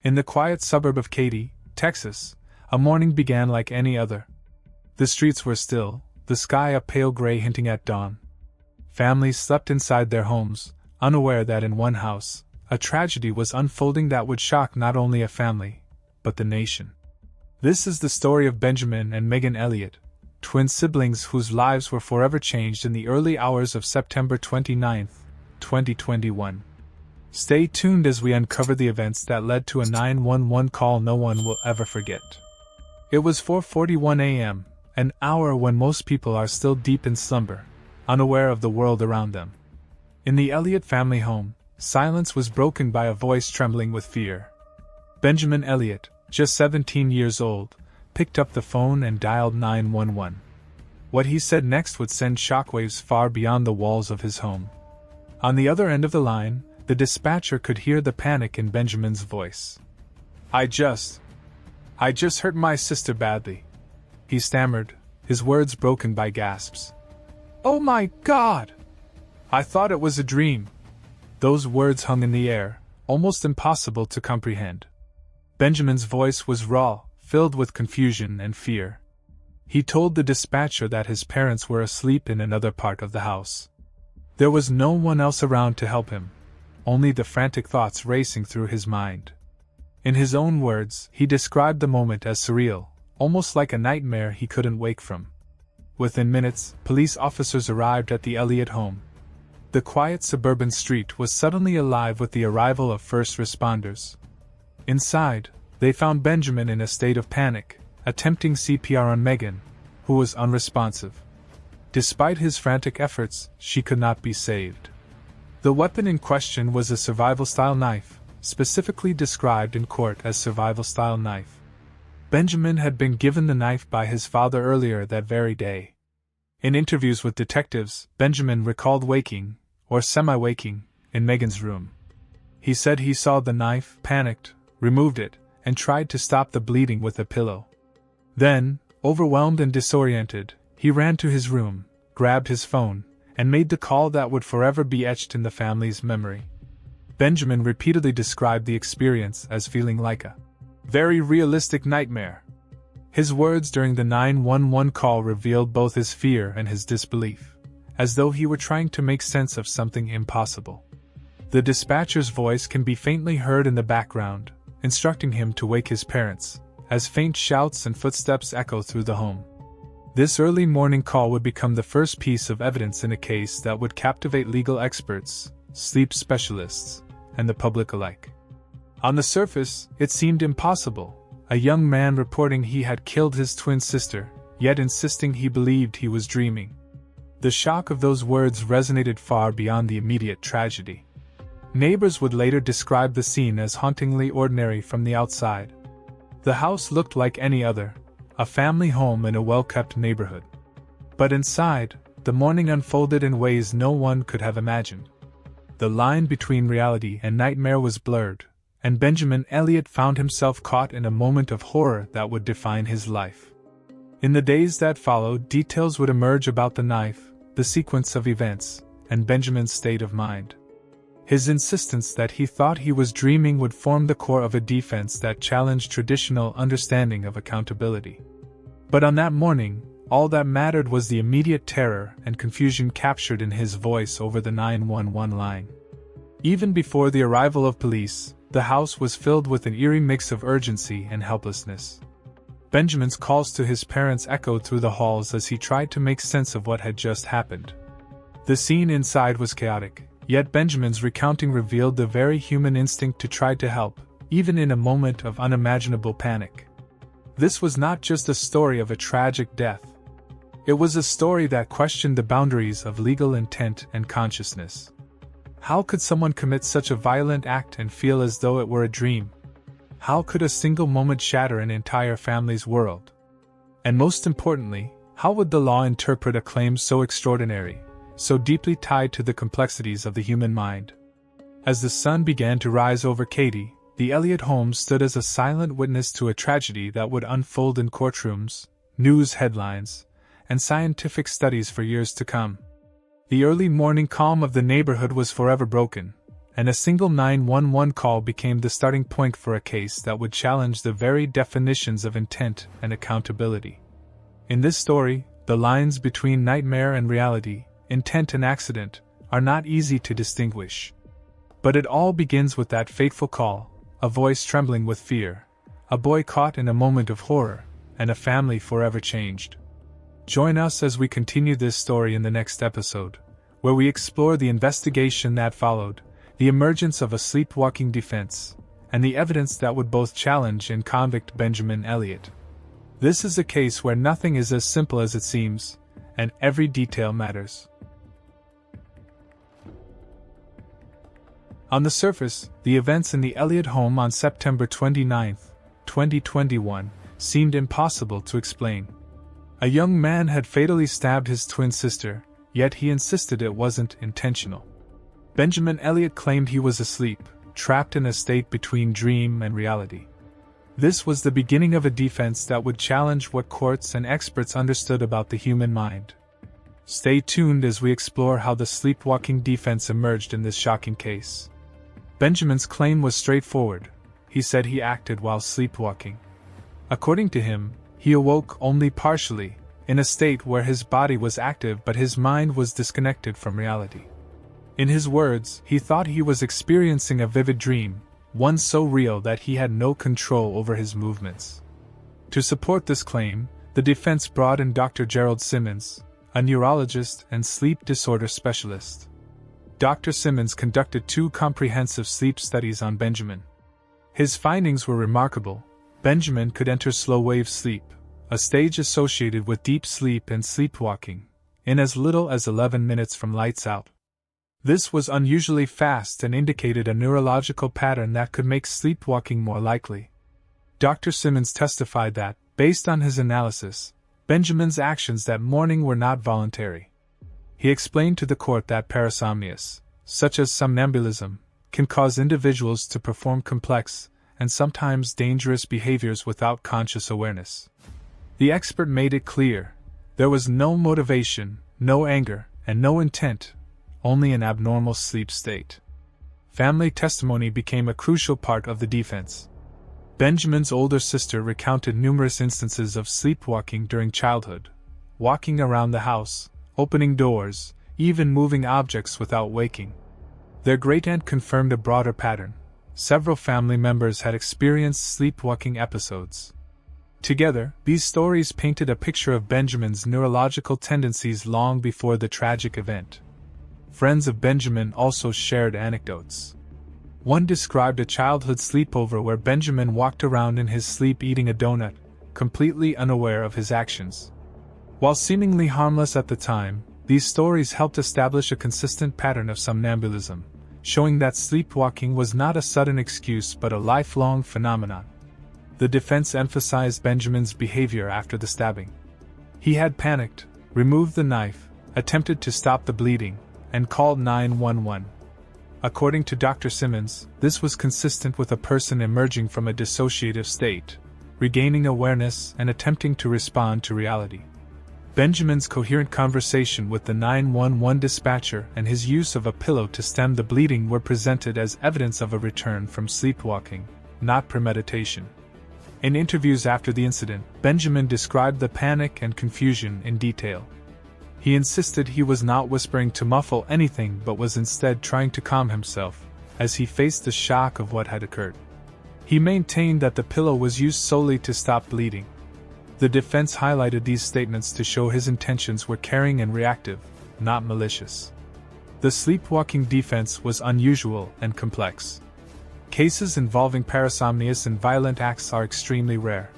In the quiet suburb of Katy, Texas, a morning began like any other. The streets were still, the sky a pale gray hinting at dawn. Families slept inside their homes, unaware that in one house, a tragedy was unfolding that would shock not only a family, but the nation. This is the story of Benjamin and Megan Elliot, twin siblings whose lives were forever changed in the early hours of September 29, 2021. Stay tuned as we uncover the events that led to a 911 call no one will ever forget. It was 4:41 a.m., an hour when most people are still deep in slumber, unaware of the world around them. In the Elliot family home, silence was broken by a voice trembling with fear. Benjamin Elliot, just 17 years old, picked up the phone and dialed 911. What he said next would send shockwaves far beyond the walls of his home. On the other end of the line, the dispatcher could hear the panic in Benjamin's voice. I just hurt my sister badly," he stammered, his words broken by gasps. "Oh my God! I thought it was a dream." Those words hung in the air, almost impossible to comprehend. Benjamin's voice was raw, filled with confusion and fear. He told the dispatcher that his parents were asleep in another part of the house. There was no one else around to help him, only the frantic thoughts racing through his mind. In his own words, he described the moment as surreal, almost like a nightmare he couldn't wake from. Within minutes, police officers arrived at the Elliot home. The quiet suburban street was suddenly alive with the arrival of first responders. Inside, they found Benjamin in a state of panic, attempting CPR on Megan, who was unresponsive. Despite his frantic efforts, she could not be saved. The weapon in question was a survival-style knife, specifically described in court as survival-style knife. Benjamin had been given the knife by his father earlier that very day. In interviews with detectives, Benjamin recalled waking, or semi-waking, in Megan's room. He said he saw the knife, panicked, removed it, and tried to stop the bleeding with a pillow. Then, overwhelmed and disoriented, he ran to his room, grabbed his phone, and made the call that would forever be etched in the family's memory. Benjamin repeatedly described the experience as feeling like a very realistic nightmare. His words during the 911 call revealed both his fear and his disbelief, as though he were trying to make sense of something impossible. The dispatcher's voice can be faintly heard in the background, instructing him to wake his parents, as faint shouts and footsteps echo through the home. This early morning call would become the first piece of evidence in a case that would captivate legal experts, sleep specialists, and the public alike. On the surface, it seemed impossible, a young man reporting he had killed his twin sister, yet insisting he believed he was dreaming. The shock of those words resonated far beyond the immediate tragedy. Neighbors would later describe the scene as hauntingly ordinary from the outside. The house looked like any other, a family home in a well-kept neighborhood. But inside, the morning unfolded in ways no one could have imagined. The line between reality and nightmare was blurred, and Benjamin Elliot found himself caught in a moment of horror that would define his life. In the days that followed, details would emerge about the knife, the sequence of events, and Benjamin's state of mind. His insistence that he thought he was dreaming would form the core of a defense that challenged traditional understanding of accountability. But on that morning, all that mattered was the immediate terror and confusion captured in his voice over the 911 line. Even before the arrival of police, the house was filled with an eerie mix of urgency and helplessness. Benjamin's calls to his parents echoed through the halls as he tried to make sense of what had just happened. The scene inside was chaotic, yet Benjamin's recounting revealed the very human instinct to try to help, even in a moment of unimaginable panic. This was not just a story of a tragic death. It was a story that questioned the boundaries of legal intent and consciousness. How could someone commit such a violent act and feel as though it were a dream? How could a single moment shatter an entire family's world? And most importantly, how would the law interpret a claim so extraordinary, so deeply tied to the complexities of the human mind? As the sun began to rise over Katy, the Elliot home stood as a silent witness to a tragedy that would unfold in courtrooms, news headlines, and scientific studies for years to come. The early morning calm of the neighborhood was forever broken, and a single 911 call became the starting point for a case that would challenge the very definitions of intent and accountability. In this story, the lines between nightmare and reality, intent and accident, are not easy to distinguish. But it all begins with that fateful call, a voice trembling with fear, a boy caught in a moment of horror, and a family forever changed. Join us as we continue this story in the next episode, where we explore the investigation that followed, the emergence of a sleepwalking defense, and the evidence that would both challenge and convict Benjamin Elliot. This is a case where nothing is as simple as it seems, and every detail matters. On the surface, the events in the Elliot home on September 29, 2021, seemed impossible to explain. A young man had fatally stabbed his twin sister, yet he insisted it wasn't intentional. Benjamin Elliot claimed he was asleep, trapped in a state between dream and reality. This was the beginning of a defense that would challenge what courts and experts understood about the human mind. Stay tuned as we explore how the sleepwalking defense emerged in this shocking case. Benjamin's claim was straightforward. He said he acted while sleepwalking. According to him, he awoke only partially, in a state where his body was active but his mind was disconnected from reality. In his words, he thought he was experiencing a vivid dream, one so real that he had no control over his movements. To support this claim, the defense brought in Dr. Gerald Simmons, a neurologist and sleep disorder specialist. Dr. Simmons conducted 2 comprehensive sleep studies on Benjamin. His findings were remarkable. Benjamin could enter slow-wave sleep, a stage associated with deep sleep and sleepwalking, in as little as 11 minutes from lights out. This was unusually fast and indicated a neurological pattern that could make sleepwalking more likely. Dr. Simmons testified that, based on his analysis, Benjamin's actions that morning were not voluntary. He explained to the court that parasomnias, such as somnambulism, can cause individuals to perform complex and sometimes dangerous behaviors without conscious awareness. The expert made it clear there was no motivation, no anger, and no intent, only an abnormal sleep state. Family testimony became a crucial part of the defense. Benjamin's older sister recounted numerous instances of sleepwalking during childhood, walking around the house, opening doors, even moving objects without waking. Their great-aunt confirmed a broader pattern. Several family members had experienced sleepwalking episodes. Together, these stories painted a picture of Benjamin's neurological tendencies long before the tragic event. Friends of Benjamin also shared anecdotes. One described a childhood sleepover where Benjamin walked around in his sleep eating a donut, completely unaware of his actions. While seemingly harmless at the time, these stories helped establish a consistent pattern of somnambulism, showing that sleepwalking was not a sudden excuse but a lifelong phenomenon. The defense emphasized Benjamin's behavior after the stabbing. He had panicked, removed the knife, attempted to stop the bleeding, and called 911. According to Dr. Simmons, this was consistent with a person emerging from a dissociative state, regaining awareness and attempting to respond to reality. Benjamin's coherent conversation with the 911 dispatcher and his use of a pillow to stem the bleeding were presented as evidence of a return from sleepwalking, not premeditation. In interviews after the incident, Benjamin described the panic and confusion in detail. He insisted he was not whispering to muffle anything but was instead trying to calm himself, as he faced the shock of what had occurred. He maintained that the pillow was used solely to stop bleeding. The defense highlighted these statements to show his intentions were caring and reactive, not malicious. The sleepwalking defense was unusual and complex. Cases involving parasomnias and violent acts are extremely rare.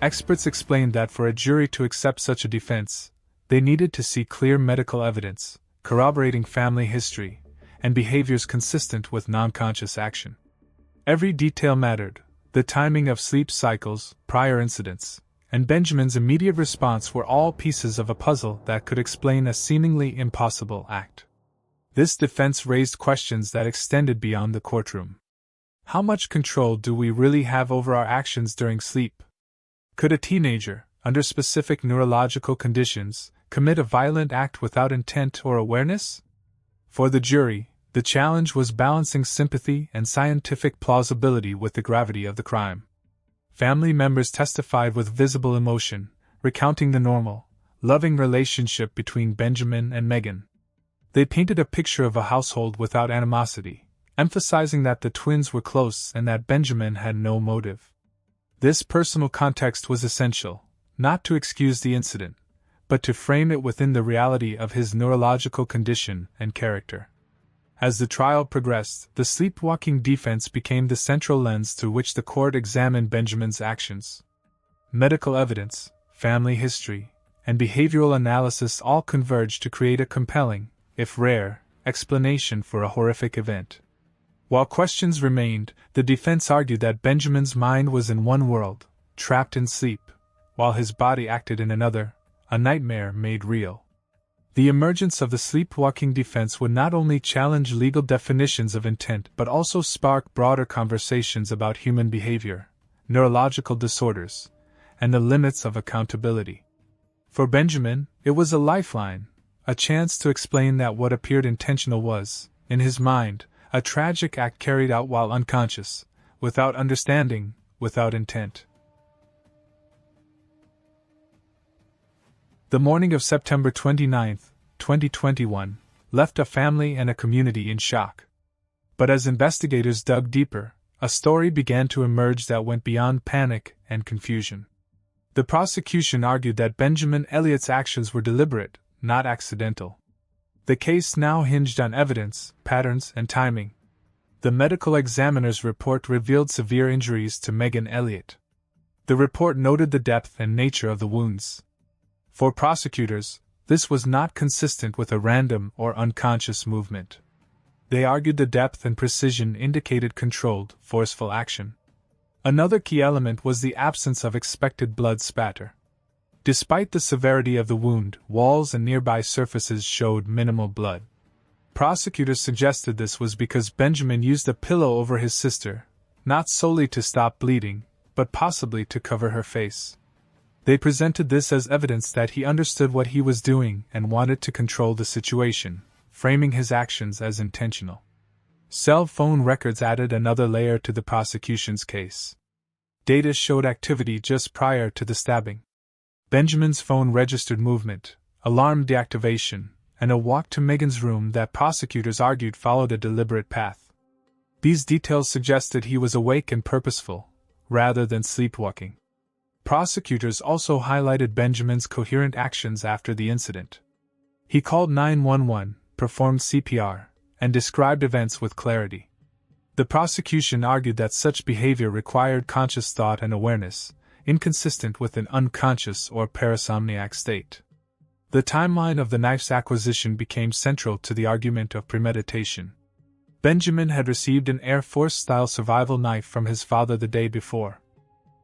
Experts explained that for a jury to accept such a defense, they needed to see clear medical evidence, corroborating family history, and behaviors consistent with non-conscious action. Every detail mattered: the timing of sleep cycles, prior incidents, and Benjamin's immediate response were all pieces of a puzzle that could explain a seemingly impossible act. This defense raised questions that extended beyond the courtroom. How much control do we really have over our actions during sleep? Could a teenager, under specific neurological conditions, commit a violent act without intent or awareness? For the jury, The challenge was balancing sympathy and scientific plausibility with the gravity of the crime. Family members testified with visible emotion, recounting the normal, loving relationship between Benjamin and Megan. They painted a picture of a household without animosity, emphasizing that the twins were close and that Benjamin had no motive. This personal context was essential, not to excuse the incident, but to frame it within the reality of his neurological condition and character. As the trial progressed, the sleepwalking defense became the central lens through which the court examined Benjamin's actions. Medical evidence, family history, and behavioral analysis all converged to create a compelling, if rare, explanation for a horrific event. While questions remained, the defense argued that Benjamin's mind was in one world, trapped in sleep, while his body acted in another, a nightmare made real. The emergence of the sleepwalking defense would not only challenge legal definitions of intent but also spark broader conversations about human behavior, neurological disorders, and the limits of accountability. For Benjamin, it was a lifeline, a chance to explain that what appeared intentional was, in his mind, a tragic act carried out while unconscious, without understanding, without intent. The morning of September 29, 2021, left a family and a community in shock. But as investigators dug deeper, a story began to emerge that went beyond panic and confusion. The prosecution argued that Benjamin Elliot's actions were deliberate, not accidental. The case now hinged on evidence, patterns, and timing. The medical examiner's report revealed severe injuries to Megan Elliot. The report noted the depth and nature of the wounds. For prosecutors, this was not consistent with a random or unconscious movement. They argued the depth and precision indicated controlled, forceful action. Another key element was the absence of expected blood spatter. Despite the severity of the wound, walls and nearby surfaces showed minimal blood. Prosecutors suggested this was because Benjamin used a pillow over his sister, not solely to stop bleeding, but possibly to cover her face. They presented this as evidence that he understood what he was doing and wanted to control the situation, framing his actions as intentional. Cell phone records added another layer to the prosecution's case. Data showed activity just prior to the stabbing. Benjamin's phone registered movement, alarm deactivation, and a walk to Megan's room that prosecutors argued followed a deliberate path. These details suggested he was awake and purposeful, rather than sleepwalking. Prosecutors also highlighted Benjamin's coherent actions after the incident. He called 911, performed CPR, and described events with clarity. The prosecution argued that such behavior required conscious thought and awareness, inconsistent with an unconscious or parasomniac state. The timeline of the knife's acquisition became central to the argument of premeditation. Benjamin had received an Air Force-style survival knife from his father the day before.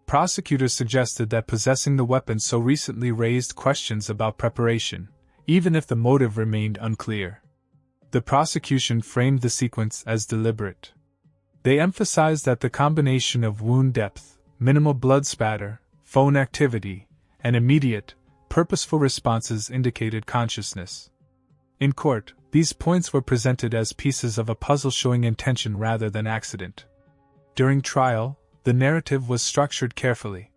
Prosecutors suggested that possessing the weapon so recently raised questions about preparation, even if the motive remained unclear. The prosecution framed the sequence as deliberate. They emphasized that the combination of wound depth, minimal blood spatter, phone activity, and immediate, purposeful responses indicated consciousness. In court, these points were presented as pieces of a puzzle showing intention rather than accident. During trial, the narrative was structured carefully.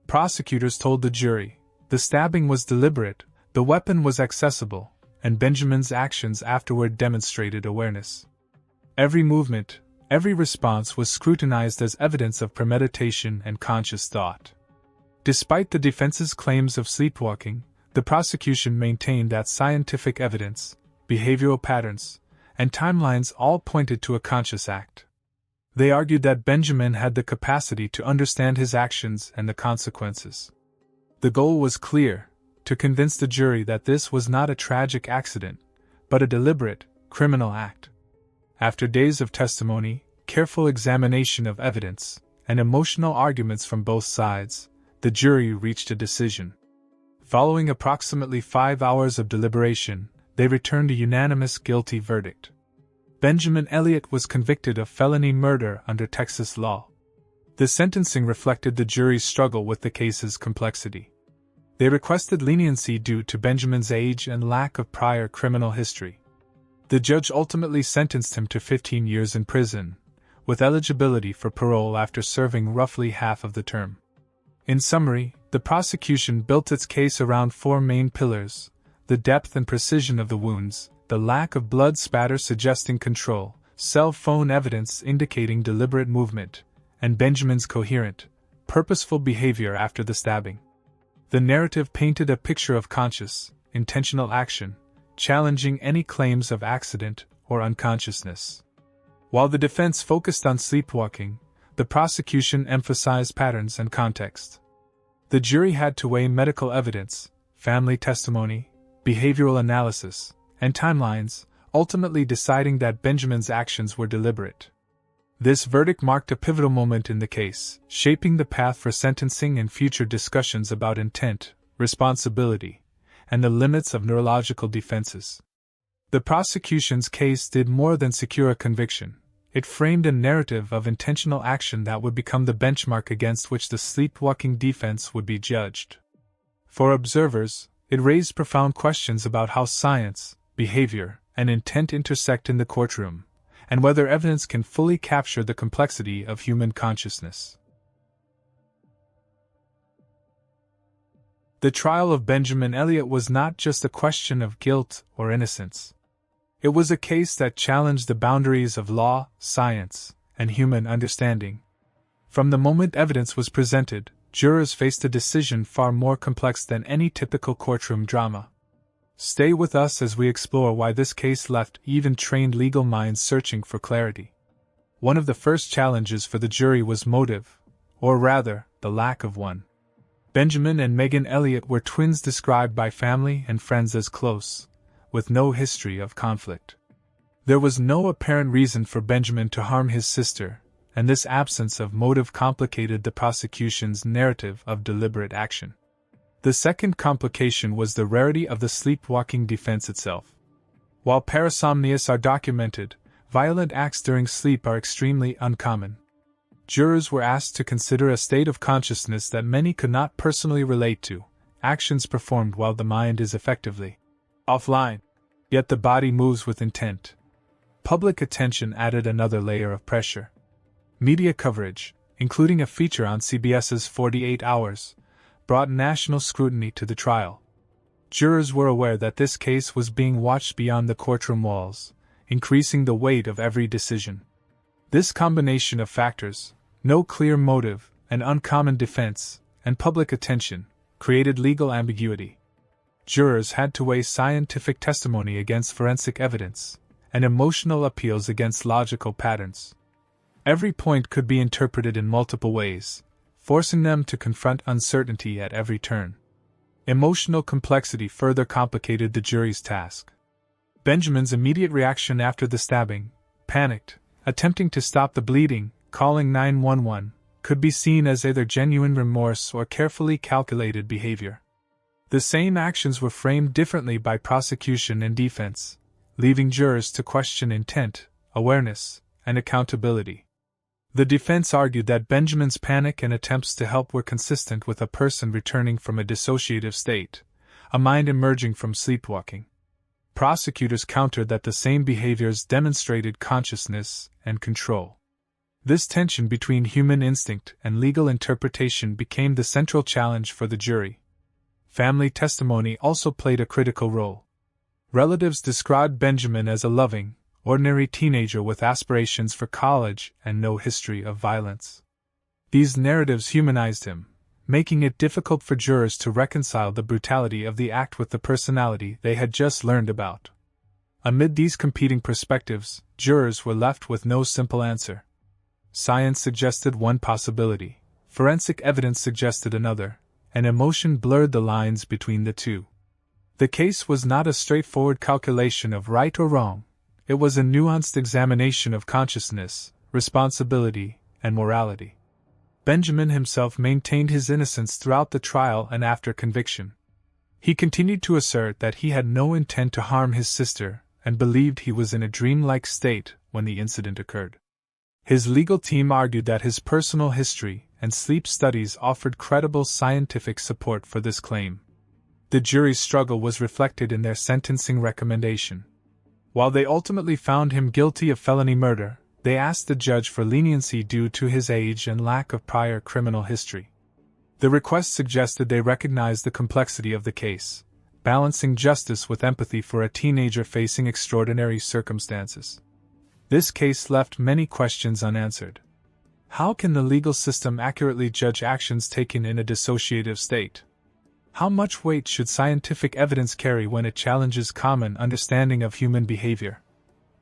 Prosecutors told the jury, the stabbing was deliberate, the weapon was accessible, and Benjamin's actions afterward demonstrated awareness. Every movement, every response was scrutinized as evidence of premeditation and conscious thought. Despite the defense's claims of sleepwalking, the prosecution maintained that scientific evidence, behavioral patterns, and timelines all pointed to a conscious act. They argued that Benjamin had the capacity to understand his actions and the consequences. The goal was clear: to convince the jury that this was not a tragic accident, but a deliberate, criminal act. After days of testimony, careful examination of evidence, and emotional arguments from both sides, the jury reached a decision. Following approximately 5 hours of deliberation, they returned a unanimous guilty verdict. Benjamin Elliot was convicted of felony murder under Texas law. The sentencing reflected the jury's struggle with the case's complexity. They requested leniency due to Benjamin's age and lack of prior criminal history. The judge ultimately sentenced him to 15 years in prison, with eligibility for parole after serving roughly half of the term. In summary, the prosecution built its case around four main pillars: the depth and precision of the wounds, the lack of blood spatter suggesting control, cell phone evidence indicating deliberate movement, and Benjamin's coherent, purposeful behavior after the stabbing. The narrative painted a picture of conscious, intentional action, challenging any claims of accident or unconsciousness. While the defense focused on sleepwalking, the prosecution emphasized patterns and context. The jury had to weigh medical evidence, family testimony, behavioral analysis, and timelines, ultimately deciding that Benjamin's actions were deliberate. This verdict marked a pivotal moment in the case, shaping the path for sentencing and future discussions about intent, responsibility, and the limits of neurological defenses. The prosecution's case did more than secure a conviction. It framed a narrative of intentional action that would become the benchmark against which the sleepwalking defense would be judged. For observers, it raised profound questions about how science, behavior, and intent intersect in the courtroom, and whether evidence can fully capture the complexity of human consciousness. The trial of Benjamin Elliot was not just a question of guilt or innocence. It was a case that challenged the boundaries of law, science, and human understanding. From the moment evidence was presented, jurors faced a decision far more complex than any typical courtroom drama. Stay with us as we explore why this case left even trained legal minds searching for clarity. One of the first challenges for the jury was motive, or rather, the lack of one. Benjamin and Megan Elliot were twins described by family and friends as close, with no history of conflict. There was no apparent reason for Benjamin to harm his sister, and this absence of motive complicated the prosecution's narrative of deliberate action. The second complication was the rarity of the sleepwalking defense itself. While parasomnias are documented, violent acts during sleep are extremely uncommon. Jurors were asked to consider a state of consciousness that many could not personally relate to, actions performed while the mind is effectively offline, yet the body moves with intent. Public attention added another layer of pressure. Media coverage, including a feature on CBS's 48 Hours, brought national scrutiny to the trial. Jurors were aware that this case was being watched beyond the courtroom walls, increasing the weight of every decision. This combination of factors, no clear motive, an uncommon defense, and public attention, created legal ambiguity. Jurors had to weigh scientific testimony against forensic evidence, and emotional appeals against logical patterns. Every point could be interpreted in multiple ways, forcing them to confront uncertainty at every turn. Emotional complexity further complicated the jury's task. Benjamin's immediate reaction after the stabbing, panicked, attempting to stop the bleeding, calling 911, could be seen as either genuine remorse or carefully calculated behavior. The same actions were framed differently by prosecution and defense, leaving jurors to question intent, awareness, and accountability. The defense argued that Benjamin's panic and attempts to help were consistent with a person returning from a dissociative state, a mind emerging from sleepwalking. Prosecutors countered that the same behaviors demonstrated consciousness and control. This tension between human instinct and legal interpretation became the central challenge for the jury. Family testimony also played a critical role. Relatives described Benjamin as a loving, ordinary teenager with aspirations for college and no history of violence. These narratives humanized him, making it difficult for jurors to reconcile the brutality of the act with the personality they had just learned about. Amid these competing perspectives, jurors were left with no simple answer. Science suggested one possibility, forensic evidence suggested another, and emotion blurred the lines between the two. The case was not a straightforward calculation of right or wrong. It was a nuanced examination of consciousness, responsibility, and morality. Benjamin himself maintained his innocence throughout the trial and after conviction. He continued to assert that he had no intent to harm his sister and believed he was in a dreamlike state when the incident occurred. His legal team argued that his personal history and sleep studies offered credible scientific support for this claim. The jury's struggle was reflected in their sentencing recommendation. While they ultimately found him guilty of felony murder, they asked the judge for leniency due to his age and lack of prior criminal history. The request suggested they recognize the complexity of the case, balancing justice with empathy for a teenager facing extraordinary circumstances. This case left many questions unanswered. How can the legal system accurately judge actions taken in a dissociative state? How much weight should scientific evidence carry when it challenges common understanding of human behavior?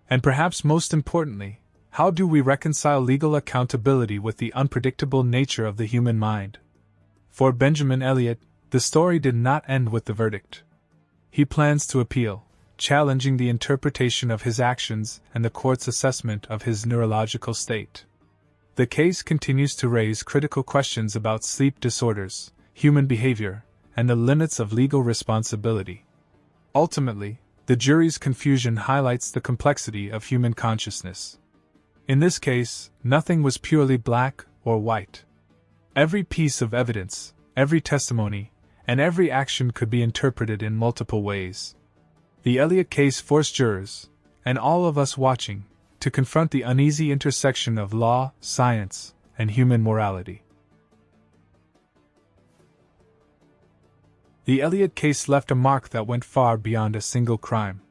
And perhaps most importantly, how do we reconcile legal accountability with the unpredictable nature of the human mind? For Benjamin Elliot, the story did not end with the verdict. He plans to appeal, challenging the interpretation of his actions and the court's assessment of his neurological state. The case continues to raise critical questions about sleep disorders, human behavior, and the limits of legal responsibility. Ultimately, the jury's confusion highlights the complexity of human consciousness. In this case, nothing was purely black or white. Every piece of evidence, every testimony, and every action could be interpreted in multiple ways. The Elliot case forced jurors, and all of us watching, to confront the uneasy intersection of law, science, and human morality. The Elliot case left a mark that went far beyond a single crime.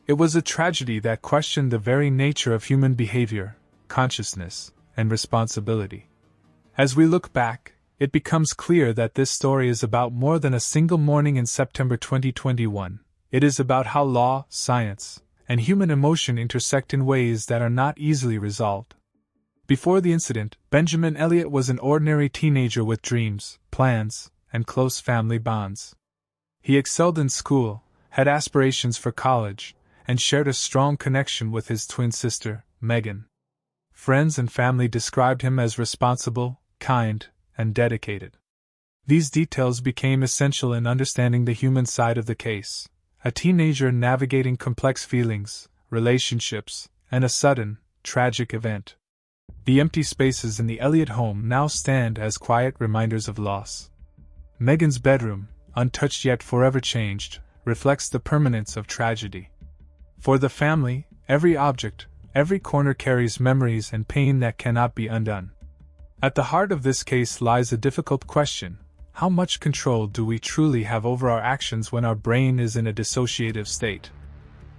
It was a tragedy that questioned the very nature of human behavior, consciousness, and responsibility. As we look back, it becomes clear that this story is about more than a single morning in September 2021. It is about how law, science, and human emotion intersect in ways that are not easily resolved. Before the incident, Benjamin Elliot was an ordinary teenager with dreams, plans, and close family bonds. He excelled in school, had aspirations for college, and shared a strong connection with his twin sister, Megan. Friends and family described him as responsible, kind, and dedicated. These details became essential in understanding the human side of the case, a teenager navigating complex feelings, relationships, and a sudden, tragic event. The empty spaces in the Elliot home now stand as quiet reminders of loss. Megan's bedroom, untouched yet forever changed, reflects the permanence of tragedy. For the family, every object, every corner carries memories and pain that cannot be undone. At the heart of this case lies a difficult question: how much control do we truly have over our actions when our brain is in a dissociative state?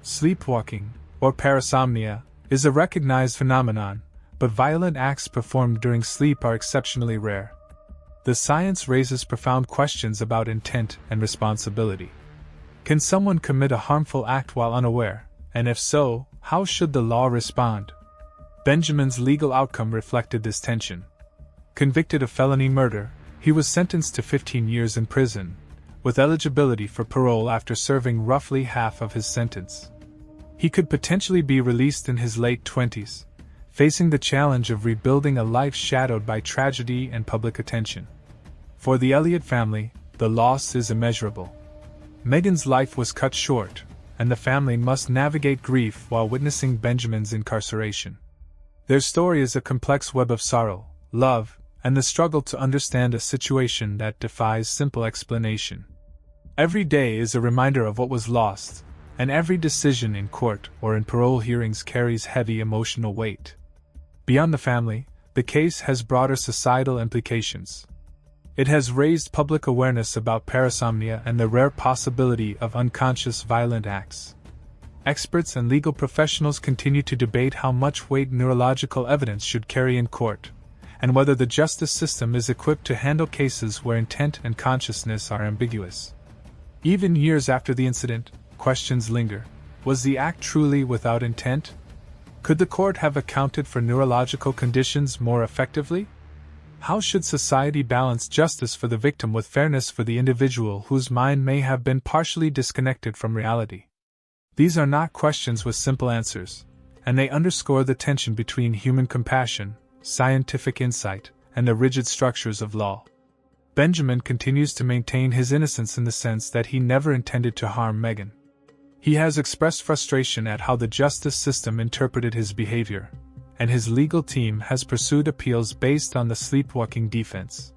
Sleepwalking, or parasomnia, is a recognized phenomenon, but violent acts performed during sleep are exceptionally rare. The science raises profound questions about intent and responsibility. Can someone commit a harmful act while unaware, and if so, how should the law respond? Benjamin's legal outcome reflected this tension. Convicted of felony murder, he was sentenced to 15 years in prison, with eligibility for parole after serving roughly half of his sentence. He could potentially be released in his late 20s, facing the challenge of rebuilding a life shadowed by tragedy and public attention. For the Elliot family, the loss is immeasurable. Megan's life was cut short, and the family must navigate grief while witnessing Benjamin's incarceration. Their story is a complex web of sorrow, love, and the struggle to understand a situation that defies simple explanation. Every day is a reminder of what was lost, and every decision in court or in parole hearings carries heavy emotional weight. Beyond the family, the case has broader societal implications. It has raised public awareness about parasomnia and the rare possibility of unconscious violent acts. Experts and legal professionals continue to debate how much weight neurological evidence should carry in court, and whether the justice system is equipped to handle cases where intent and consciousness are ambiguous. Even years after the incident, questions linger. Was the act truly without intent? Could the court have accounted for neurological conditions more effectively? How should society balance justice for the victim with fairness for the individual whose mind may have been partially disconnected from reality? These are not questions with simple answers, and they underscore the tension between human compassion, scientific insight, and the rigid structures of law. Benjamin continues to maintain his innocence in the sense that he never intended to harm Megan. He has expressed frustration at how the justice system interpreted his behavior, and his legal team has pursued appeals based on the sleepwalking defense.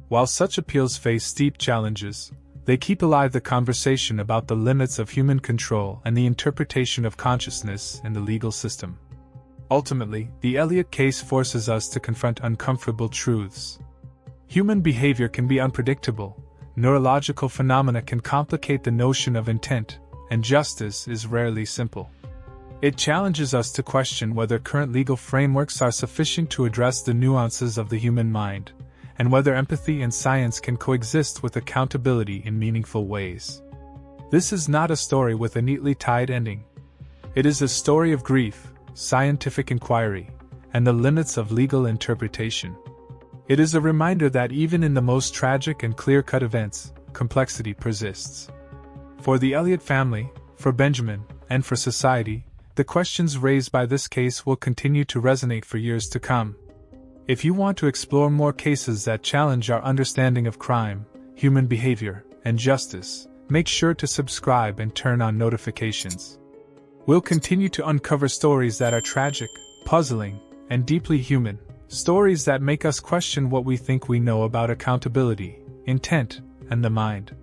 While such appeals face steep challenges, They keep alive the conversation about the limits of human control and the interpretation of consciousness in the legal system. Ultimately, the Elliot case forces us to confront uncomfortable truths. Human behavior can be unpredictable, neurological phenomena can complicate the notion of intent, and justice is rarely simple. It challenges us to question whether current legal frameworks are sufficient to address the nuances of the human mind, and whether empathy and science can coexist with accountability in meaningful ways. This is not a story with a neatly tied ending. It is a story of grief, scientific inquiry, and the limits of legal interpretation. It is a reminder that even in the most tragic and clear-cut events, complexity persists. For the Elliot family, for Benjamin, and for society, the questions raised by this case will continue to resonate for years to come. If you want to explore more cases that challenge our understanding of crime, human behavior, and justice, make sure to subscribe and turn on notifications. We'll continue to uncover stories that are tragic, puzzling, and deeply human, stories that make us question what we think we know about accountability, intent, and the mind.